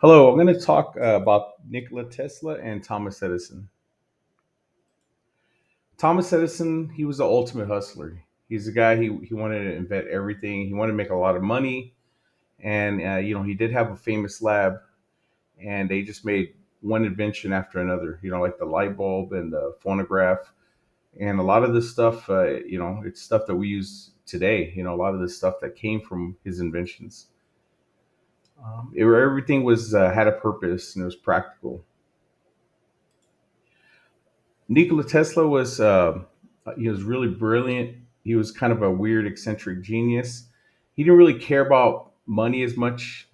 Hello, I'm going to talk about Nikola Tesla and Thomas Edison. Thomas Edison, he was the ultimate hustler. He's a guy, he wanted to invent everything. He wanted to make a lot of money. And, he did have a famous lab, and they just made one invention after another, like the light bulb and the phonograph. And a lot of this stuff, it's stuff that we use today. A lot of this stuff that came from his inventions. Everything was had a purpose and it was practical. Nikola Tesla was he was really brilliant. He was kind of a weird, eccentric genius. He didn't really care about money as much.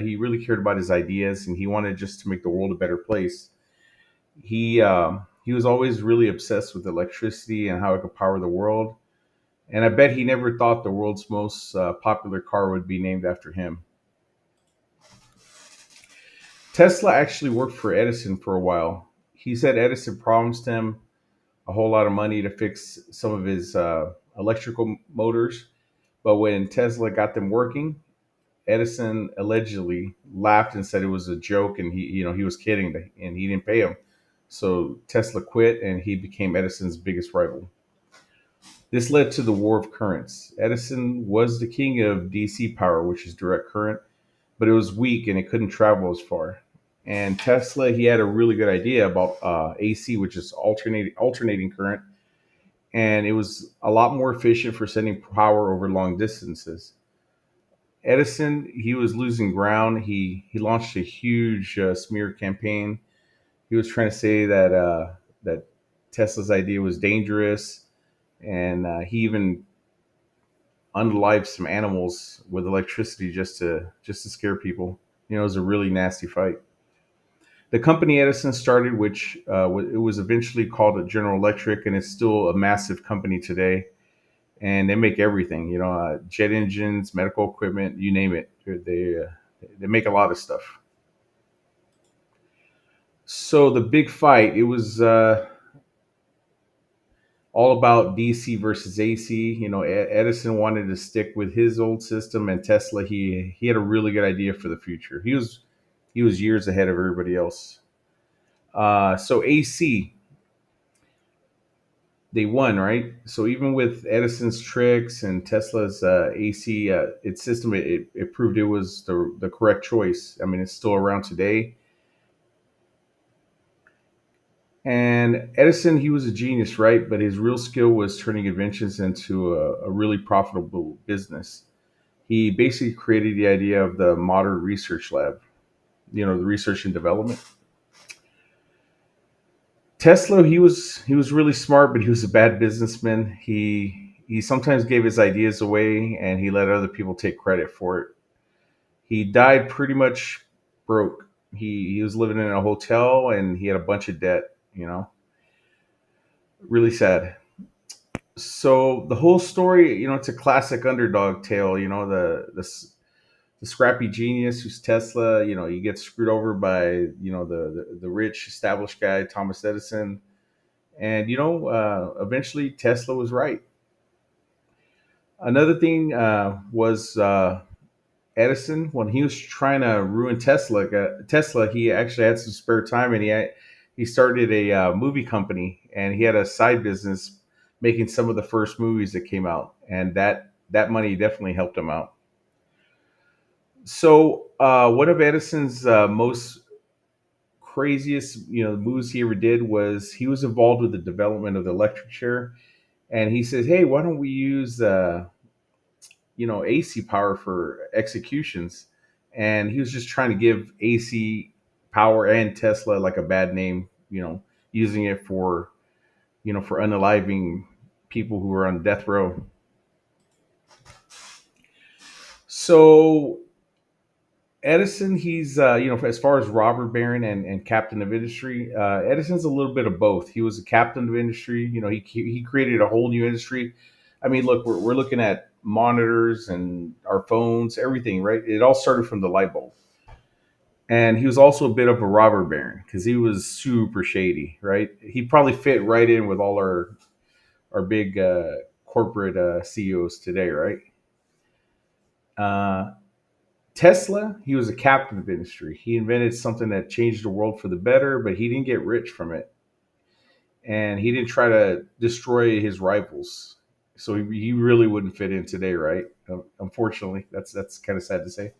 He really cared about his ideas, and he wanted just to make the world a better place. He was always really obsessed with electricity and how it could power the world. And I bet he never thought the world's most popular car would be named after him. Tesla actually worked for Edison for a while. He said Edison promised him a whole lot of money to fix some of his electrical motors. But when Tesla got them working, Edison allegedly laughed and said it was a joke, and he was kidding, and he didn't pay him. So Tesla quit, and he became Edison's biggest rival. This led to the War of Currents. Edison was the king of DC power, which is direct current, but it was weak and it couldn't travel as far. And Tesla, he had a really good idea about AC, which is alternating current, and it was a lot more efficient for sending power over long distances. Edison, he was losing ground. He launched a huge smear campaign. He was trying to say that Tesla's idea was dangerous, and he even unalived some animals with electricity just to scare people. It was a really nasty fight. The company Edison started, which it was eventually called General Electric, and it's still a massive company today. And they make everything, jet engines, medical equipment, you name it. They make a lot of stuff. So the big fight, it was all about DC versus AC. Edison wanted to stick with his old system, and Tesla, he had a really good idea for the future. He was years ahead of everybody else. So AC, they won, right? So even with Edison's tricks and Tesla's AC its system, it proved it was the correct choice. I mean, it's still around today. And Edison, he was a genius, right? But his real skill was turning inventions into a really profitable business. He basically created the idea of the modern research lab, the research and development. Tesla, he was really smart, but he was a bad businessman. He sometimes gave his ideas away, and he let other people take credit for it. He died pretty much broke. He was living in a hotel, and he had a bunch of debt. Really sad. So the whole story, it's a classic underdog tale. The scrappy genius who's Tesla. He gets screwed over by the rich established guy Thomas Edison, and eventually Tesla was right. Another thing was Edison, when he was trying to ruin Tesla, he actually had some spare time, and he started a movie company, and he had a side business making some of the first movies that came out, and that money definitely helped him out. So one of Edison's most craziest moves he ever did was he was involved with the development of the electric chair, and he says, "Hey, why don't we use AC power for executions?" And he was just trying to give AC power and Tesla like a bad name, using it for unaliving people who were on death row. So Edison, he's as far as robber baron and captain of industry, Edison's a little bit of both. He was a captain of industry. He created a whole new industry. I mean, look, we're looking at monitors and our phones, everything, right? It all started from the light bulb. And he was also a bit of a robber baron because he was super shady, right? He probably fit right in with all our big corporate CEOs today, right? Uh, Tesla, he was a captain of industry. He invented something that changed the world for the better, but he didn't get rich from it. And he didn't try to destroy his rivals. So he really wouldn't fit in today, right? Unfortunately, that's kind of sad to say.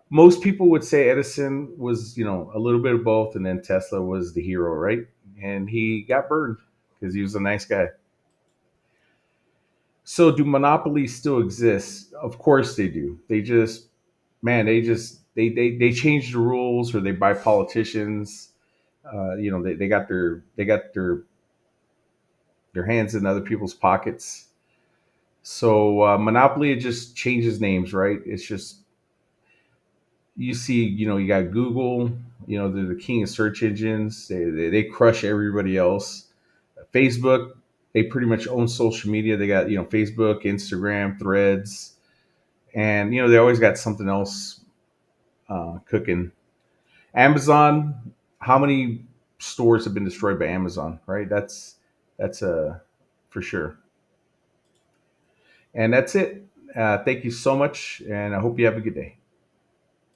Most people would say Edison was, a little bit of both, and then Tesla was the hero, right? And he got burned because he was a nice guy. So, do monopolies still exist? Of course they do. They just, man, they change the rules, or they buy politicians. They got their hands in other people's pockets. So, monopoly, it just changes names, right? It's just, you see, you got Google. They're the king of search engines. They crush everybody else. Facebook, they pretty much own social media. They got, Facebook, Instagram, Threads, and they always got something else cooking. Amazon, how many stores have been destroyed by Amazon? Right, that's for sure. And that's it. Thank you so much, and I hope you have a good day.